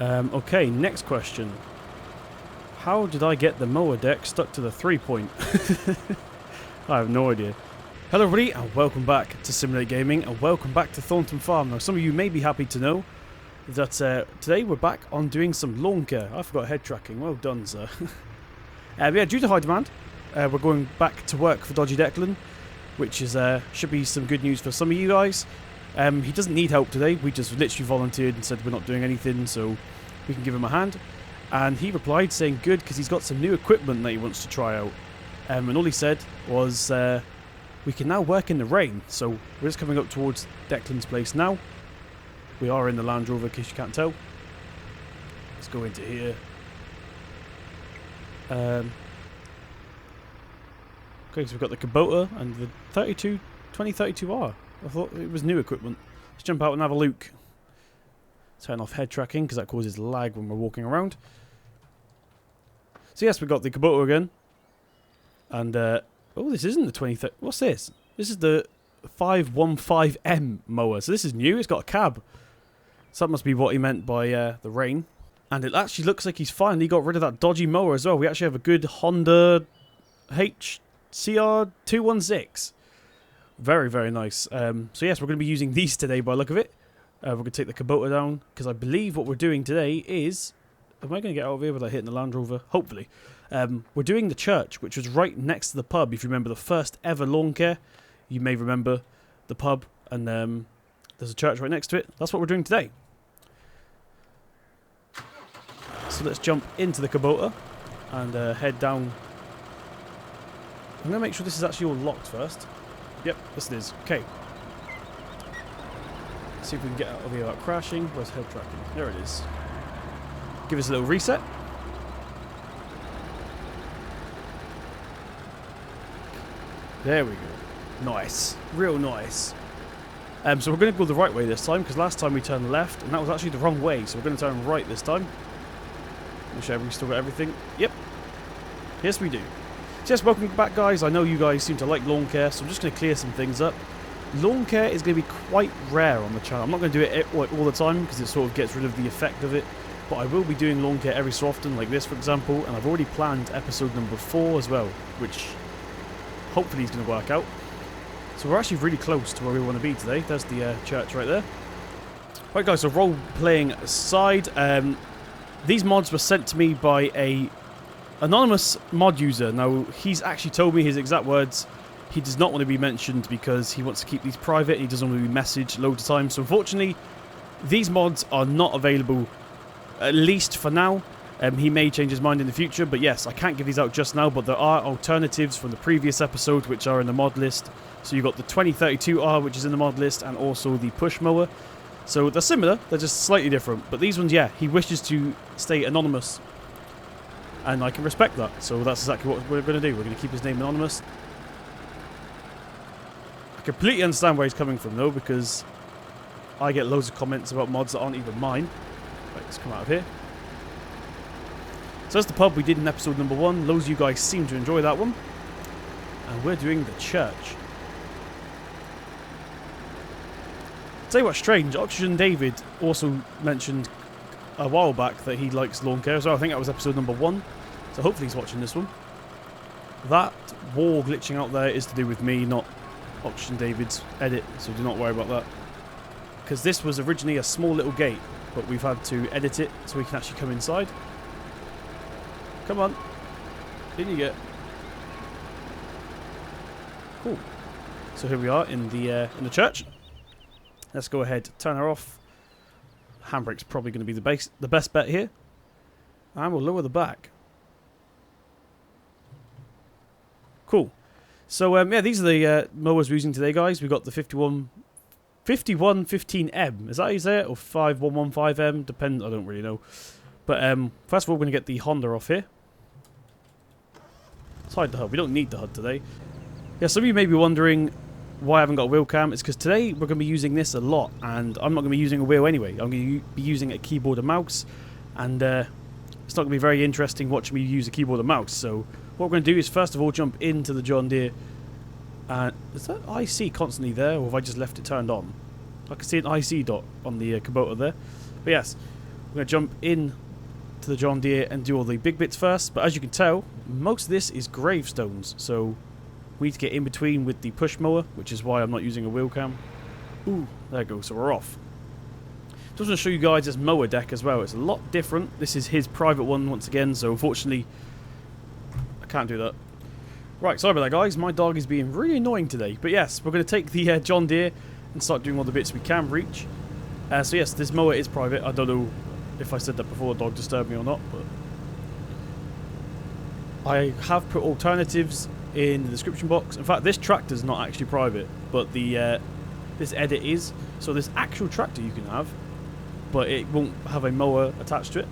Okay, next question. How did I get the mower deck stuck to the 3-point? I have no idea. Hello everybody and welcome back to Simulate Gaming and welcome back to Thornton Farm. Now some of you may be happy to know that today we're back on doing some lawn care. I forgot head tracking, well done sir. Yeah, due to high demand, we're going back to work for Dodgy Declan, which is should be some good news for some of you guys. He doesn't need help today, we just literally volunteered and said we're not doing anything so we can give him a hand. And he replied saying good because he's got some new equipment that he wants to try out. And all he said was we can now work in the rain. So we're just coming up towards Declan's place now. We are in the Land Rover in case you can't tell. Let's go into here. Okay, so we've got the Kubota and the 2032R. I thought it was new equipment. Let's jump out and have a look. Turn off head tracking because that causes lag when we're walking around. So yes, we've got the Kubota again. And, oh, this isn't the 2030. What's this? This is the 515M mower. So this is new. It's got a cab. So that must be what he meant by the rain. And it actually looks like he's finally got rid of that dodgy mower as well. We actually have a good Honda HCR216. Very, very nice. So yes, we're going to be using these today by the look of it. We're going to take the Kubota down. Because I believe what we're doing today is... Am I going to get out of here without hitting the Land Rover? Hopefully. We're doing the church, which was right next to the pub. If you remember the first ever lawn care, you may remember the pub. And there's a church right next to it. That's what we're doing today. So let's jump into the Kubota and head down. I'm going to make sure this is actually all locked first. Yep, this it is. Okay. Let's see if we can get out of here without crashing. Where's head tracking? There it is. Give us a little reset. There we go. Nice. Real nice. So we're going to go the right way this time because last time we turned left and that was actually the wrong way. So we're going to turn right this time. Make sure we still got everything. Yep. Yes, we do. So yes, welcome back, guys. I know you guys seem to like lawn care, so I'm just going to clear some things up. Lawn care is going to be quite rare on the channel. I'm not going to do it all the time because it sort of gets rid of the effect of it. But I will be doing lawn care every so often, like this, for example. And I've already planned episode number 4 as well, which hopefully is going to work out. So we're actually really close to where we want to be today. There's the church right there. Right, guys, so role-playing aside, these mods were sent to me by a anonymous mod user. Now, he's actually told me his exact words. He does not want to be mentioned because he wants to keep these private. He doesn't want to be messaged loads of times. So, unfortunately, these mods are not available, at least for now. He may change his mind in the future. But yes, I can't give these out just now. But there are alternatives from the previous episode which are in the mod list. So, you've got the 2032R, which is in the mod list, and also the push mower. So they're similar, they're just slightly different. But these ones, yeah, he wishes to stay anonymous. And I can respect that. So that's exactly what we're going to do. We're going to keep his name anonymous. I completely understand where he's coming from, though, because I get loads of comments about mods that aren't even mine. Right, let's come out of here. So that's the pub we did in episode number 1. Loads of you guys seem to enjoy that one. And we're doing the church. Tell you what's strange, Oxygen David also mentioned a while back that he likes lawn care as well. I think that was episode number 1. So hopefully he's watching this one. That wall glitching out there is to do with me, not Oxygen David's edit. So do not worry about that. Because this was originally a small little gate, but we've had to edit it so we can actually come inside. Come on. In you get. Cool. So here we are in the church. Let's go ahead, turn her off. Handbrake's probably going to be the best bet here. And we'll lower the back. Cool. So, yeah, these are the mowers we're using today, guys. We've got the 5115M. Is that how you say it? Or 5115M? Depends, I don't really know. But, first of all, we're going to get the Honda off here. Let's hide the HUD. We don't need the HUD today. Yeah, some of you may be wondering why I haven't got a wheel cam. It's because today we're going to be using this a lot, and I'm not going to be using a wheel anyway. I'm going to be using a keyboard and mouse, and it's not going to be very interesting watching me use a keyboard and mouse. So what we're going to do is first of all jump into the John Deere. Is that IC constantly there, or have I just left it turned on? I can see an IC dot on the Kubota there. But yes, We're going to jump in to the John Deere and do all the big bits first. But as you can tell, most of this is gravestones. So we need to get in between with the push mower, which is why I'm not using a wheel cam. Ooh, there it goes. So we're off. Just want to show you guys this mower deck as well. It's a lot different. This is his private one once again. So unfortunately, I can't do that. Right, sorry about that, guys. My dog is being really annoying today. But yes, we're going to take the John Deere and start doing all the bits we can reach. So yes, this mower is private. I don't know if I said that before, dog disturbed me or not, but I have put alternatives in the description box. In fact, this tractor is not actually private, but the this edit is. So this actual tractor you can have, but it won't have a mower attached to it.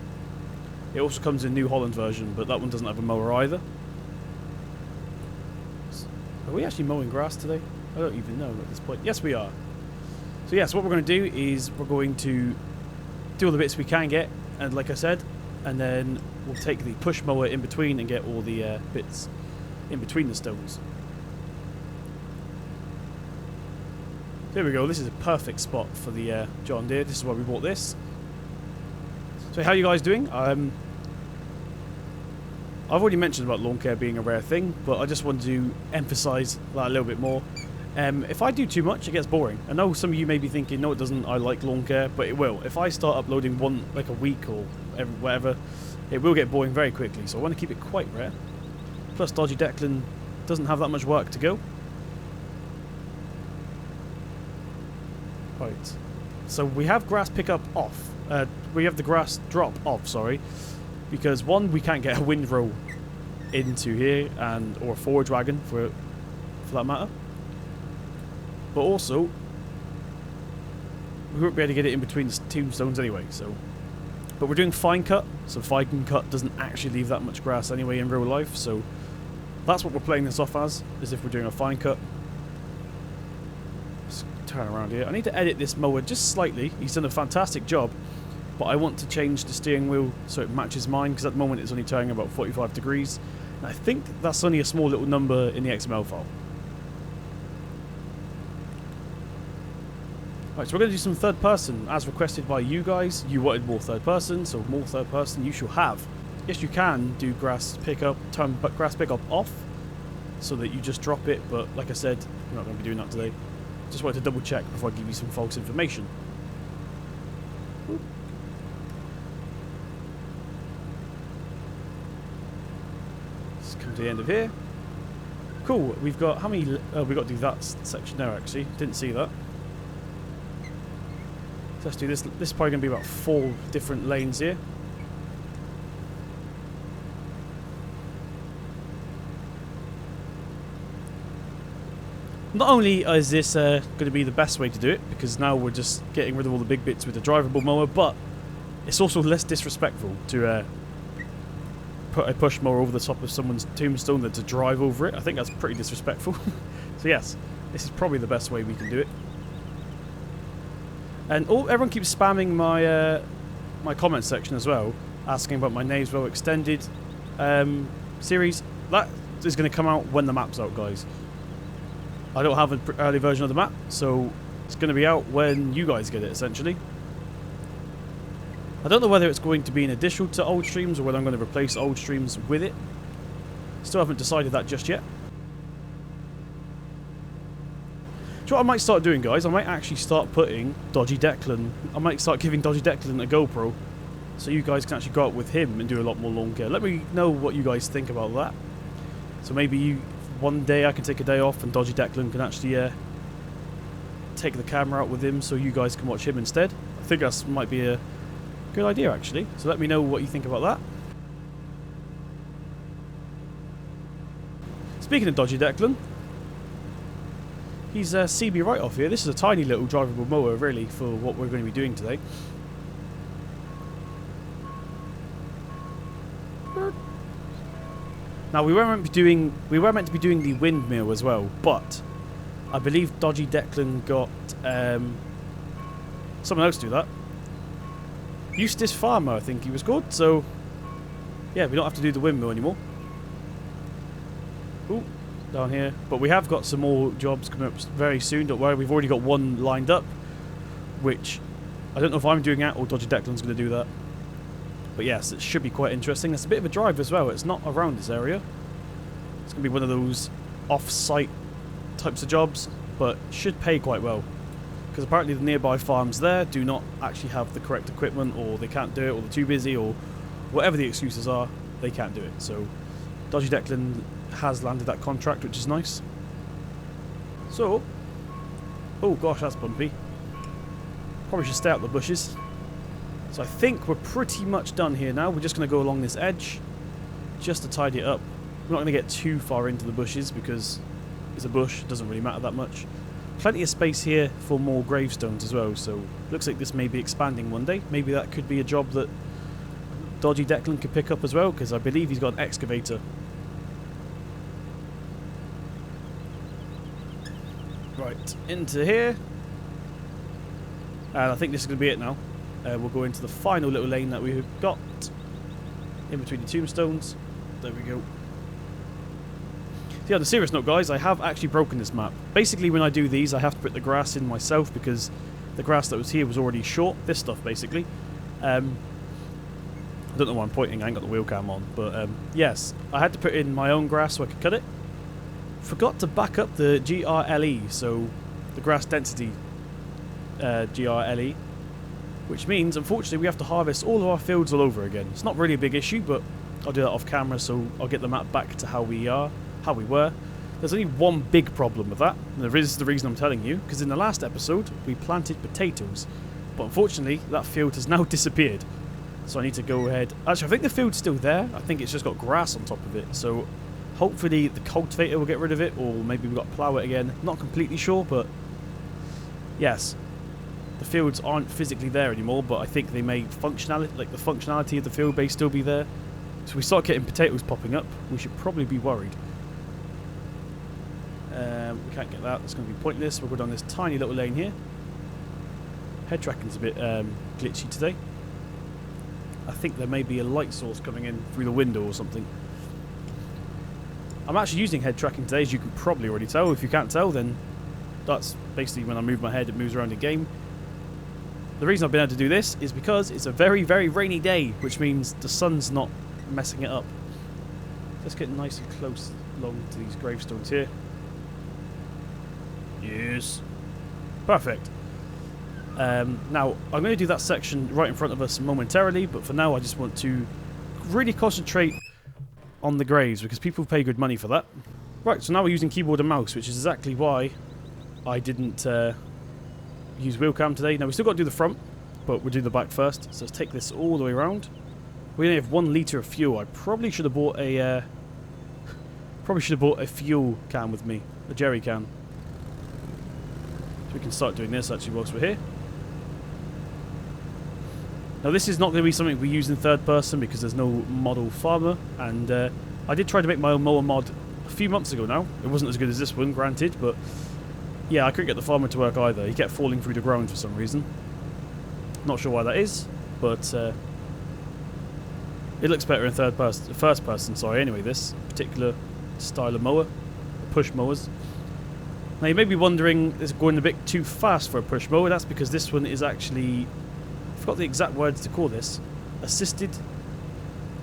It also comes in New Holland version, but that one doesn't have a mower either. Are we actually mowing grass today? I don't even know at this point. Yes, we are. So yes, what we're going to do is we're going to do all the bits we can get, and like I said, and then we'll take the push mower in between and get all the bits in between the stones. There we go. This is a perfect spot for the John Deere. This is why we bought this. So how are you guys doing? I've already mentioned about lawn care being a rare thing, but I just want to emphasise that a little bit more. If I do too much, it gets boring. I know some of you may be thinking, no it doesn't, I like lawn care, but it will. If I start uploading one like a week or whatever, it will get boring very quickly, so I want to keep it quite rare. Plus Dodgy Declan doesn't have that much work to go. Right, so we have grass pickup off. We have the grass drop off, sorry, because one, we can't get a windrow into here, or a forage wagon for that matter. But also, we won't be able to get it in between the tombstones anyway, so. But we're doing fine cut, so fine cut doesn't actually leave that much grass anyway in real life, so that's what we're playing this off as if we're doing a fine cut. Let's turn around here. I need to edit this mower just slightly. He's done a fantastic job, but I want to change the steering wheel so it matches mine, because at the moment it's only turning about 45 degrees. And I think that's only a small little number in the XML file. Right, so we're going to do some third person, as requested by you guys. You wanted more third person, so more third person you shall have. Yes, you can do grass pickup, turn grass pickup off, so that you just drop it, but like I said, we're not going to be doing that today. Just wanted to double check before I give you some false information. Oop. Let's come to the end of here. Cool, we've got, how many, we've got to do that section there actually, didn't see that. So let's do this. This is probably going to be about 4 different lanes here. Not only is this going to be the best way to do it, because now we're just getting rid of all the big bits with the drivable mower, but it's also less disrespectful to put a push mower over the top of someone's tombstone than to drive over it. I think that's pretty disrespectful. So yes, this is probably the best way we can do it. And everyone keeps spamming my my comment section as well, asking about my Naves Well Extended series. That is going to come out when the map's out, guys. I don't have an early version of the map, so it's going to be out when you guys get it, essentially. I don't know whether it's going to be an addition to old streams or whether I'm going to replace old streams with it. Still haven't decided that just yet. So what I might start doing, guys, I might actually start putting Dodgy Declan, I might start giving Dodgy Declan a GoPro, so you guys can actually go out with him and do a lot more lawn care. Let me know what you guys think about that. So maybe one day I can take a day off and Dodgy Declan can actually take the camera out with him so you guys can watch him instead. I think that might be a good idea, actually. So let me know what you think about that. Speaking of Dodgy Declan, he's CB right off here. This is a tiny little drivable mower, really, for what we're going to be doing today. Now we were meant to be doing the windmill as well, but I believe Dodgy Declan got someone else to do that. Eustace Farmer, I think he was called. So yeah, we don't have to do the windmill anymore. Ooh, down here. But we have got some more jobs coming up very soon. Don't worry, we've already got one lined up, which I don't know if I'm doing that or Dodgy Declan's going to do that. But yes, it should be quite interesting. It's a bit of a drive as well. It's not around this area. It's going to be one of those off-site types of jobs, but should pay quite well. Because apparently the nearby farms there do not actually have the correct equipment, or they can't do it, or they're too busy, or whatever the excuses are, they can't do it. So Dodgy Declan has landed that contract, which is nice. So, oh gosh, that's bumpy. Probably should stay out the bushes. So I think we're pretty much done here now. We're just going to go along this edge just to tidy it up. We're not going to get too far into the bushes because it's a bush. It doesn't really matter that much. Plenty of space here for more gravestones as well. So looks like this may be expanding one day. Maybe that could be a job that Dodgy Declan could pick up as well, because I believe he's got an excavator. Right, into here. And I think this is going to be it now. We'll go into the final little lane that we've got in between the tombstones. There we go. So yeah, on a serious note, guys, I have actually broken this map. Basically, when I do these, I have to put the grass in myself because the grass that was here was already short. This stuff, basically. I don't know why I'm pointing. I ain't got the wheel cam on. But yes, I had to put in my own grass so I could cut it. Forgot to back up the GRLE, so the grass density GRLE. Which means, unfortunately, we have to harvest all of our fields all over again. It's not really a big issue, but I'll do that off camera, so I'll get the map back to how we were. There's only one big problem with that, and there is the reason I'm telling you, because in the last episode, we planted potatoes. But unfortunately, that field has now disappeared. So I need to go ahead. Actually, I think the field's still there. I think it's just got grass on top of it. So hopefully the cultivator will get rid of it, or maybe we've got to plough it again. Not completely sure, but yes. The fields aren't physically there anymore, but I think they may functionality, like the functionality of the field may still be there. So if we start getting potatoes popping up, we should probably be worried. We can't get that. It's going to be pointless. We'll go down this tiny little lane here. Head tracking's a bit glitchy today. I think there may be a light source coming in through the window or something. I'm actually using head tracking today, as you can probably already tell. If you can't tell, then that's basically when I move my head, it moves around the game. The reason I've been able to do this is because it's a very, very rainy day, which means the sun's not messing it up. Let's get nice and close along to these gravestones here. Yes. Perfect. Now, I'm going to do that section right in front of us momentarily, but for now I just want to really concentrate on the graves, because people pay good money for that. Right, so now we're using keyboard and mouse, which is exactly why I didn't use wheel cam today. Now, we still got to do the front, but we'll do the back first. So let's take this all the way around. We only have 1 litre of fuel. I probably should have bought a fuel can with me, a jerry can. So we can start doing this actually whilst we're here. Now, this is not going to be something we use in third person because there's no model farmer, and I did try to make my own mower mod a few months ago now. It wasn't as good as this one, granted, but yeah, I couldn't get the farmer to work either. He kept falling through the ground for some reason. Not sure why that is, but it looks better in first person, sorry, anyway, this particular style of mower, push mowers. Now, you may be wondering, it's going a bit too fast for a push mower. That's because this one is actually, I forgot the exact words to call this, assisted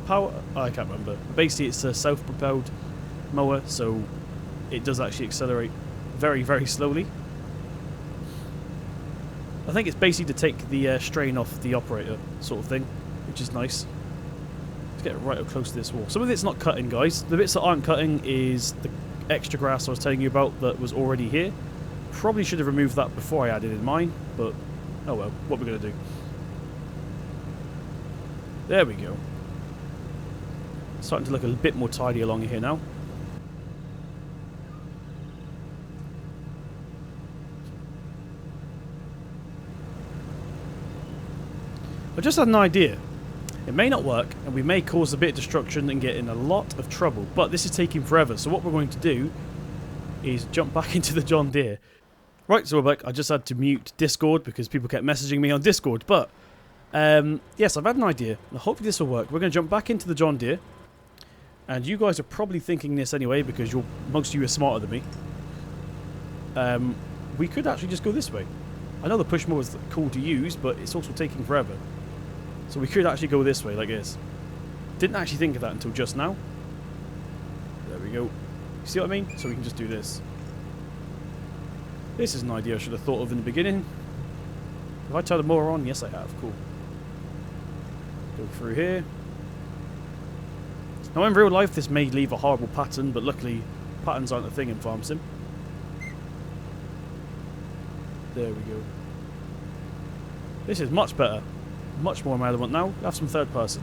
power, I can't remember. Basically, it's a self-propelled mower, so it does actually accelerate very, very slowly. I think it's basically to take the strain off the operator sort of thing, which is nice. Let's get right up close to this wall. Some of it's not cutting, guys. The bits that aren't cutting is the extra grass I was telling you about that was already here. Probably should have removed that before I added in mine, but oh well, what we're going to do. There we go. Starting to look a bit more tidy along here now. I just had an idea. It may not work, and we may cause a bit of destruction and get in a lot of trouble, but this is taking forever, so what we're going to do is jump back into the John Deere. Right, so we're back. I just had to mute Discord because people kept messaging me on Discord, but yes, I've had an idea. Now, hopefully this will work. We're going to jump back into the John Deere, and you guys are probably thinking this anyway because most of you are smarter than me. We could actually just go this way. I know the push mower is cool to use, but it's also taking forever. So we could actually go this way, like this. Didn't actually think of that until just now. There we go. You see what I mean? So we can just do this. This is an idea I should have thought of in the beginning. Have I turned the mower on? Yes, I have. Cool. Go through here. Now, in real life, this may leave a horrible pattern, but luckily, patterns aren't a thing in Farm Sim. There we go. This is much better. Much more relevant now. Have some third person.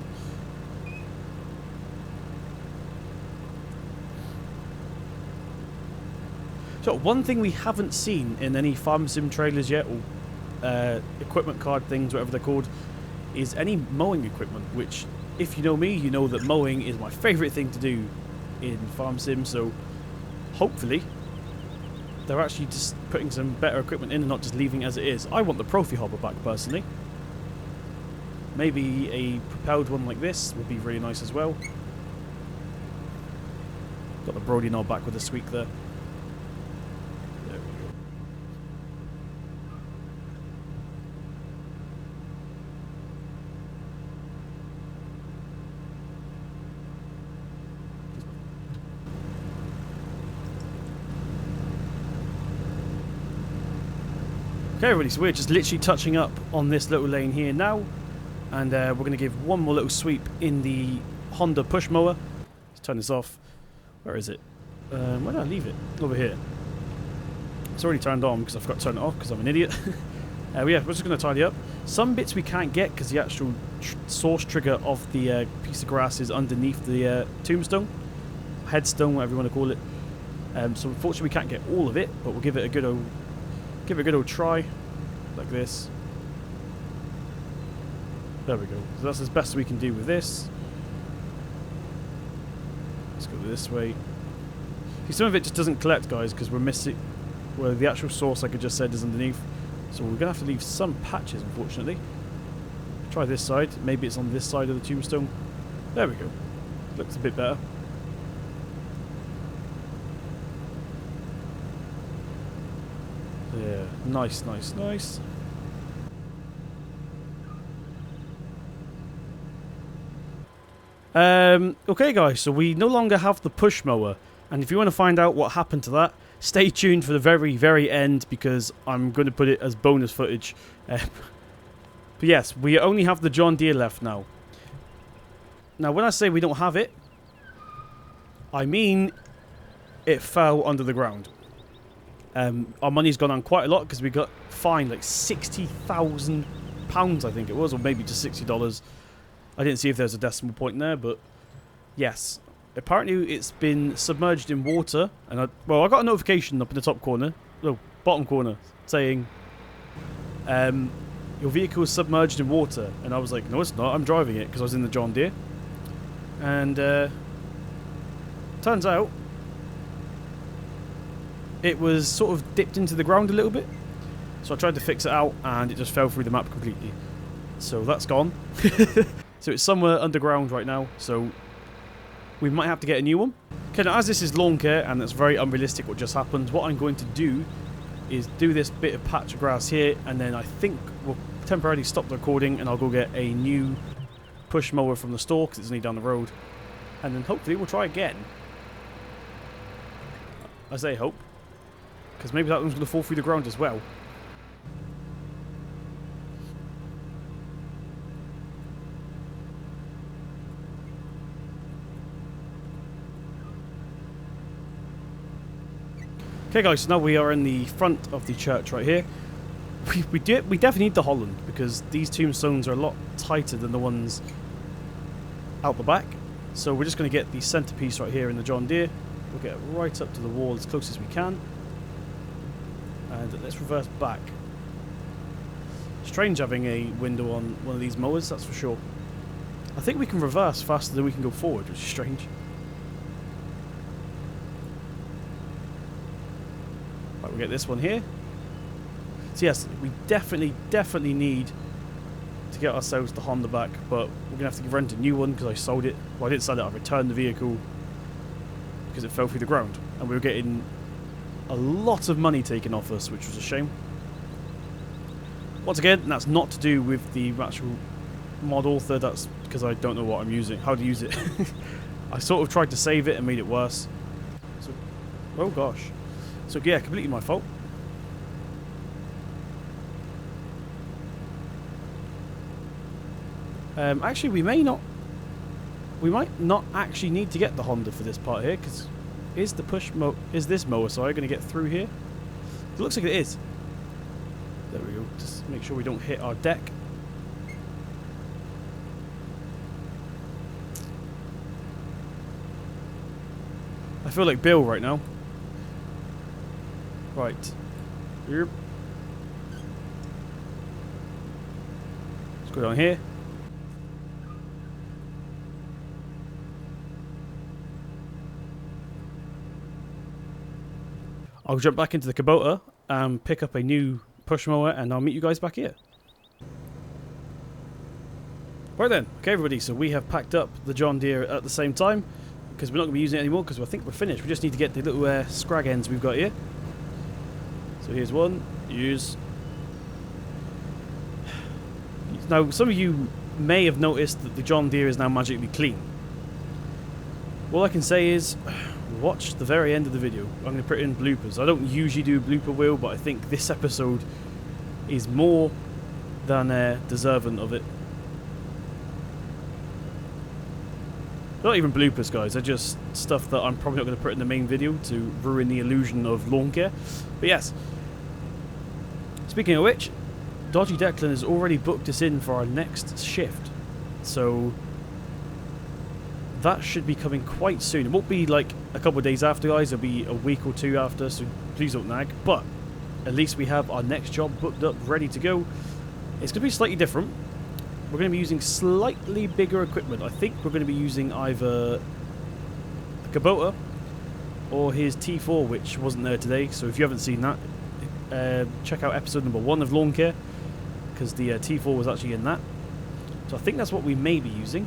So, one thing we haven't seen in any Farm Sim trailers yet, or equipment card things, whatever they're called, is any mowing equipment, which, if you know me, you know that mowing is my favourite thing to do in Farm Sim, so hopefully they're actually just putting some better equipment in and not just leaving it as it is. I want the Profi hopper back, personally. Maybe a propelled one like this would be really nice as well. Got the Brody knob back with a squeak there. There we go. Okay, everybody, so we're just literally touching up on this little lane here now, and we're going to give one more little sweep in the Honda push mower. Let's turn this off. Where is it? Where did I leave it? Over here. It's already turned on because I forgot to turn it off because I'm an idiot. Yeah, we're just going to tidy up. Some bits we can't get because the actual source trigger of the piece of grass is underneath the tombstone, headstone, whatever you want to call it. So unfortunately we can't get all of it, but we'll give it a good old try, like this. There we go. So that's as best we can do with this. Let's go this way. See, some of it just doesn't collect, guys, because we're missing where the actual source, like I just said, is underneath. So we're going to have to leave some patches, unfortunately. Try this side. Maybe it's on this side of the tombstone. There we go. Looks a bit better. Yeah, nice, nice, nice. Okay guys, so we no longer have the push mower, and if you want to find out what happened to that, stay tuned for the very, very end, because I'm going to put it as bonus footage. But yes, we only have the John Deere left now. Now when I say we don't have it, I mean it fell under the ground. Our money's gone on quite a lot because we got fined like £60,000, I think it was, or maybe just $60. I didn't see if there's a decimal point there, but yes. Apparently it's been submerged in water, and I got a notification up in the top corner, no, bottom corner, saying your vehicle is submerged in water, and I was like, no it's not, I'm driving it, because I was in the John Deere. And turns out it was sort of dipped into the ground a little bit, so I tried to fix it out and it just fell through the map completely. So that's gone. So it's somewhere underground right now, so we might have to get a new one. Okay, now as this is lawn care and it's very unrealistic what just happened, what I'm going to do is do this bit of patch of grass here, and then I think we'll temporarily stop the recording and I'll go get a new push mower from the store because it's only down the road, and then hopefully we'll try again. I say hope, because maybe that one's going to fall through the ground as well. Okay guys, so now we are in the front of the church right here. We definitely need the Holland, because these tombstones are a lot tighter than the ones out the back. So we're just going to get the centerpiece right here in the John Deere. We'll get it right up to the wall as close as we can. And let's reverse back. Strange having a window on one of these mowers, that's for sure. I think we can reverse faster than we can go forward, which is strange. Right, we'll get this one here. So yes, we definitely need to get ourselves the Honda back, but we're going to have to rent a new one because I sold it. Well, I didn't sell it, I returned the vehicle because it fell through the ground. And we were getting a lot of money taken off us, which was a shame. Once again, that's not to do with the actual mod author, that's because I don't know what I'm using, how to use it. I sort of tried to save it and made it worse. So, oh gosh. So yeah, completely my fault. Actually, we might not actually need to get the Honda for this part here, because is this mower, sorry, going to get through here? It looks like it is. There we go. Just make sure we don't hit our deck. I feel like Bill right now. Right. Yep. Let's go down here. I'll jump back into the Kubota and pick up a new push mower, and I'll meet you guys back here. Right then, okay everybody, so we have packed up the John Deere at the same time, because we're not going to be using it anymore, because I think we're finished. We just need to get the little scrag ends we've got here. So here's one, use. Now, some of you may have noticed that the John Deere is now magically clean. All I can say is, watch the very end of the video. I'm going to put in bloopers. I don't usually do a blooper wheel, but I think this episode is more than deserving of it. Not even bloopers, guys. They're just stuff that I'm probably not going to put in the main video to ruin the illusion of lawn care. But yes. Speaking of which, Dodgy Declan has already booked us in for our next shift. So that should be coming quite soon. It won't be like a couple of days after, guys. It'll be a week or two after, so please don't nag. But at least we have our next job booked up, ready to go. It's going to be slightly different. We're going to be using slightly bigger equipment. I think we're going to be using either the Kubota or his T4, which wasn't there today. So if you haven't seen that, check out episode number 1 of Lawn Care, because the T4 was actually in that. So I think that's what we may be using.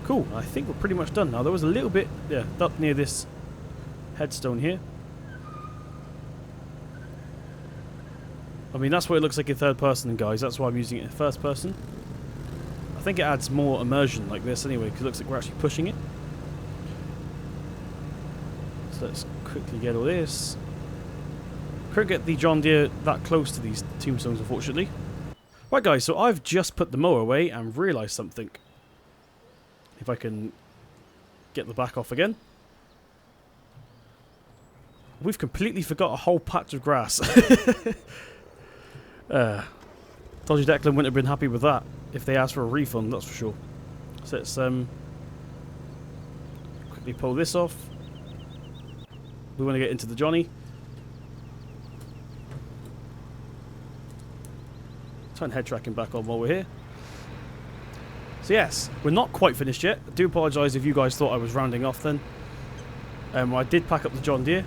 Cool, I think we're pretty much done now. There was a little bit, yeah, up near this headstone here. I mean, that's what it looks like in third person, guys. That's why I'm using it in first person. I think it adds more immersion like this anyway, because it looks like we're actually pushing it. So let's quickly get all this. Couldn't get the John Deere that close to these tombstones, unfortunately. Right, guys, so I've just put the mower away and realised something. If I can get the back off again. We've completely forgot a whole patch of grass. Dodgy Declan wouldn't have been happy with that if they asked for a refund, that's for sure. So let's quickly pull this off. We want to get into the Johnny. Turn head tracking back on while we're here. So yes, we're not quite finished yet. I do apologise if you guys thought I was rounding off then. I did pack up the John Deere,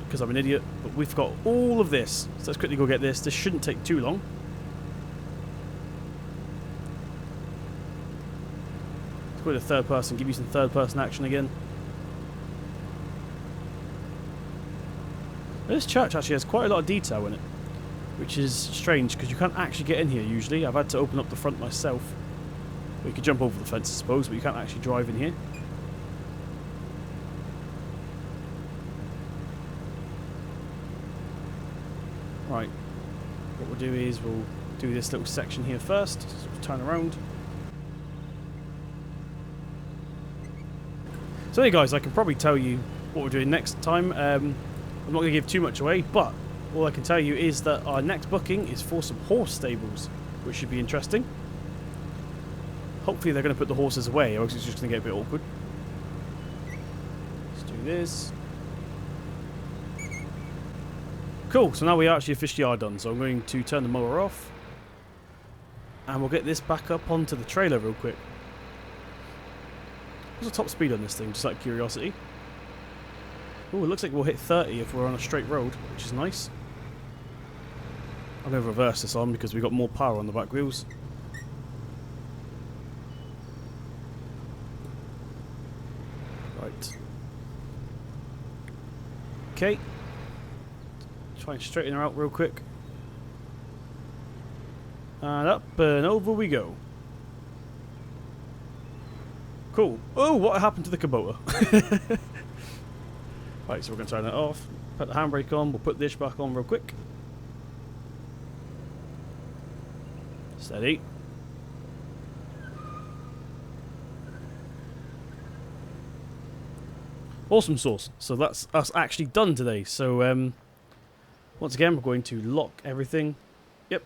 because I'm an idiot, but we've got all of this. So let's quickly go get this. This shouldn't take too long. Let's go to third person, give you some third person action again. This church actually has quite a lot of detail in it, which is strange, because you can't actually get in here usually. I've had to open up the front myself. Well, you could jump over the fence, I suppose, but you can't actually drive in here. Right. What we'll do is we'll do this little section here first. Sort of turn around. So hey guys, I can probably tell you what we're doing next time. I'm not going to give too much away, but all I can tell you is that our next booking is for some horse stables, which should be interesting. Hopefully they're going to put the horses away, or else it's just going to get a bit awkward. Let's do this. Cool, so now we actually officially are done, so I'm going to turn the mower off. And we'll get this back up onto the trailer real quick. What's the top speed on this thing, just out of curiosity? Oh, it looks like we'll hit 30 if we're on a straight road, which is nice. I'm going to reverse this on because we've got more power on the back wheels. Right. Okay. Try and straighten her out real quick. And up and over we go. Cool. Oh, what happened to the Kubota? Right, so we're going to turn that off. Put the handbrake on. We'll put this back on real quick. Steady. Awesome sauce. So that's us actually done today. So once again, we're going to lock everything. Yep.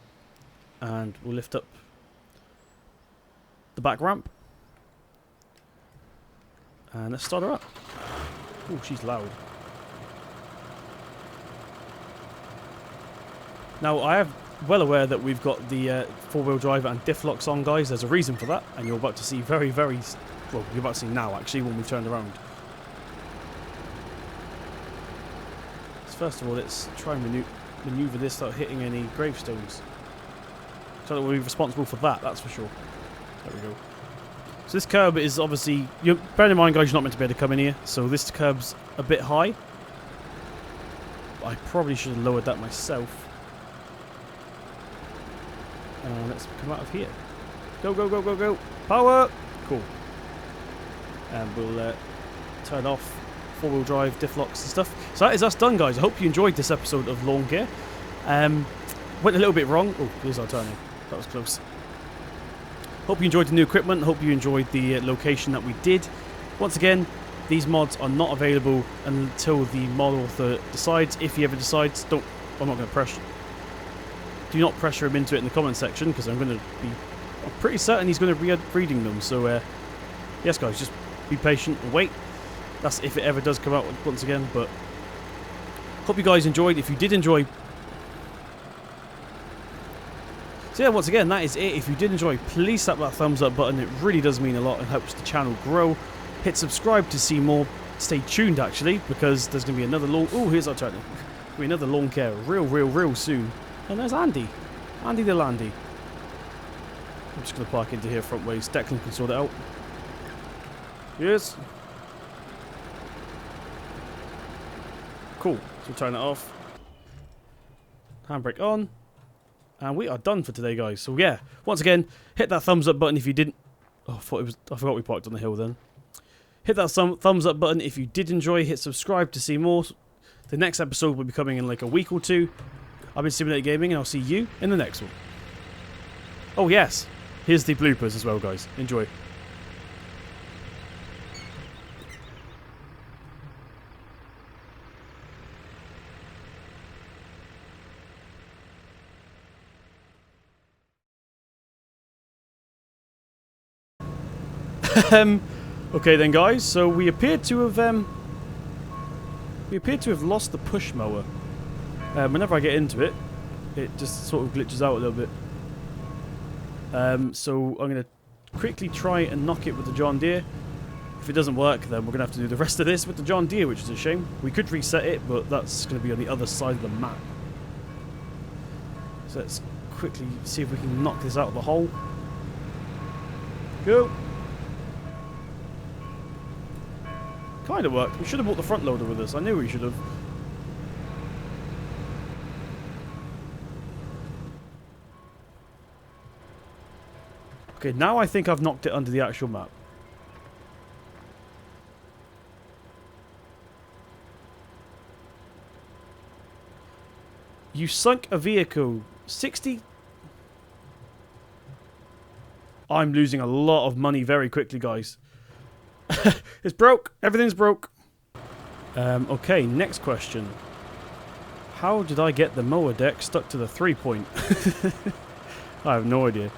And we'll lift up the back ramp. And let's start her up. Oh, she's loud. Now, I am well aware that we've got the four-wheel drive and diff locks on, guys. There's a reason for that, and you're about to see well, you're about to see now, actually, when we've turned around. So first of all, let's try and maneuver this without hitting any gravestones. So that we'll be responsible for that, that's for sure. There we go. So this curb is obviously... bear in mind, guys, you're not meant to be able to come in here. So this curb's a bit high. I probably should have lowered that myself. Let's come out of here. Go, go, go, go, go. Power! Cool. And we'll turn off four-wheel drive, diff locks and stuff. So that is us done, guys. I hope you enjoyed this episode of Lawn Care. Went a little bit wrong. Oh, here's our turning. That was close. Hope you enjoyed the new equipment. Hope you enjoyed the location that we did. Once again, these mods are not available until the mod author decides. If he ever decides, I'm not going to pressure. Do not pressure him into it in the comment section, because I'm pretty certain he's going to be reading them. So, yes, guys, just be patient and wait. That's if it ever does come out once again. But hope you guys enjoyed. If you did enjoy. So yeah, once again, that is it. If you did enjoy, please slap that thumbs up button. It really does mean a lot and helps the channel grow. Hit subscribe to see more. Stay tuned, actually, because there's going to be another lawn... Oh, here's our turning. There'll be another lawn care real soon. And there's Andy. Andy the Landy. I'm just going to park into here front ways. Declan can sort it out. Yes. Cool. So we'll turn it off. Handbrake on. And we are done for today, guys. So yeah, once again, hit that thumbs up button if you didn't... Oh, I forgot we parked on the hill then. Hit that thumbs up button if you did enjoy. Hit subscribe to see more. The next episode will be coming in like a week or two. I've been Simulated Gaming, and I'll see you in the next one. Oh yes, here's the bloopers as well, guys. Enjoy. Okay then, guys. So we appear to have lost the push mower. Whenever I get into it, it just sort of glitches out a little bit. So I'm going to quickly try and knock it with the John Deere. If it doesn't work, then we're going to have to do the rest of this with the John Deere, which is a shame. We could reset it, but that's going to be on the other side of the map. So let's quickly see if we can knock this out of the hole. Go! Kind of worked. We should have brought the front loader with us. I knew we should have. Okay, now I think I've knocked it under the actual map. You sunk a vehicle. 60... I'm losing a lot of money very quickly, guys. It's broke. Everything's broke. Okay, next question. How did I get the mower deck stuck to the 3-point? I have no idea.